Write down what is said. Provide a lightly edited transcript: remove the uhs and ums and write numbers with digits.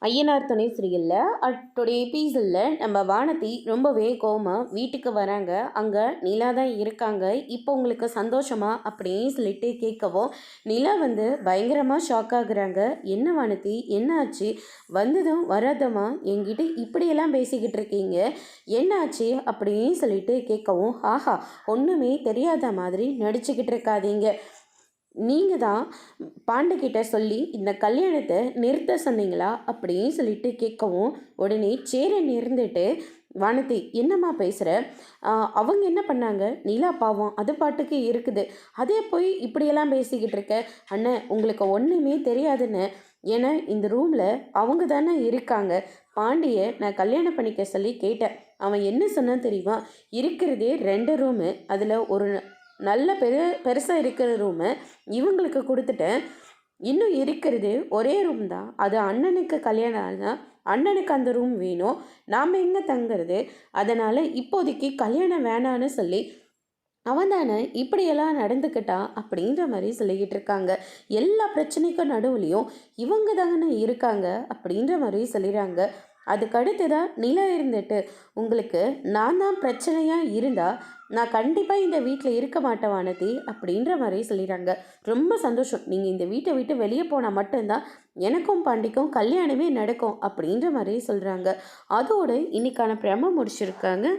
ஐயனார் துணை சீரியலில் டுடே எபிசோடில் நம்ம வானதி ரொம்பவே கோவமாக வீட்டுக்கு வராங்க. அங்கே நிலா தான் இருக்காங்க. இப்போ உங்களுக்கு சந்தோஷமா அப்படின்னு சொல்லிட்டு கேட்கவும் நிலா பயங்கரமாக ஷாக் ஆகுறாங்க. என்ன வானதி, என்ன ஆச்சு? வந்ததும் வராதமா என்கிட்ட இப்படியெல்லாம் பேசிக்கிட்டு இருக்கீங்க, என்ன ஆச்சு அப்படின்னு சொல்லிட்டு கேட்கவும், ஆஹா, ஒன்றுமே தெரியாத மாதிரி நடிச்சுக்கிட்டு இருக்காதீங்க. நீங்கள் தான் பாண்டுக்கிட்ட சொல்லி இந்த கல்யாணத்தை நிறுத்த சொன்னீங்களா அப்படின்னு சொல்லிட்டு கேட்கவும், உடனே சேரை நிறுந்துட்டு, வானதி என்னம்மா பேசுகிற? அவங்க என்ன பண்ணாங்க? நிலா பாவம் அது பாட்டுக்கு இருக்குது, அதே போய் இப்படியெல்லாம் பேசிக்கிட்டு இருக்க. அண்ணன், உங்களுக்கு ஒன்றுமே தெரியாதுன்னு. ஏன்னா இந்த ரூமில் அவங்க தானே இருக்காங்க. பாண்டியை நான் கல்யாணம் பண்ணிக்க சொல்லி கேட்டேன். அவன் என்ன சொன்னான் தெரியுமா? இருக்கிறதே 2 ரூமு, அதில் ஒரு நல்ல பெருசாக இருக்கிற ரூமு இவங்களுக்கு கொடுத்துட்டேன். இன்னும் இருக்கிறது ஒரே ரூம் தான், அது அண்ணனுக்கு கல்யாணம் ஆனால் அண்ணனுக்கு அந்த ரூம் வேணும், நாம் எங்கே தங்குறது? அதனால் இப்போதைக்கு கல்யாணம் வேணான்னு சொல்லி அவன் தானே இப்படியெல்லாம் நடந்துக்கிட்டான் அப்படின்ற மாதிரி சொல்லிக்கிட்டு இருக்காங்க. எல்லா பிரச்சனைக்கும் நடுவுலையும் இவங்க தானே இருக்காங்க அப்படின்ற மாதிரி சொல்லிடுறாங்க. அதுக்கடுத்து தான் நிலா இருந்துட்டு, உங்களுக்கு நான் தான் பிரச்சனையாக இருந்தால் நான் கண்டிப்பாக இந்த வீட்டில் இருக்க மாட்டேன் வானதி அப்படின்ற மாதிரி சொல்லிடுறாங்க. ரொம்ப சந்தோஷம், நீங்கள் இந்த வீட்டை விட்டு வெளியே போனால் மட்டும்தான் எனக்கும் பாண்டிக்கும் கல்யாணமே நடக்கும் அப்படின்ற மாதிரி சொல்கிறாங்க. அதோடு இன்னைக்கான பிரம முடிச்சிருக்காங்க.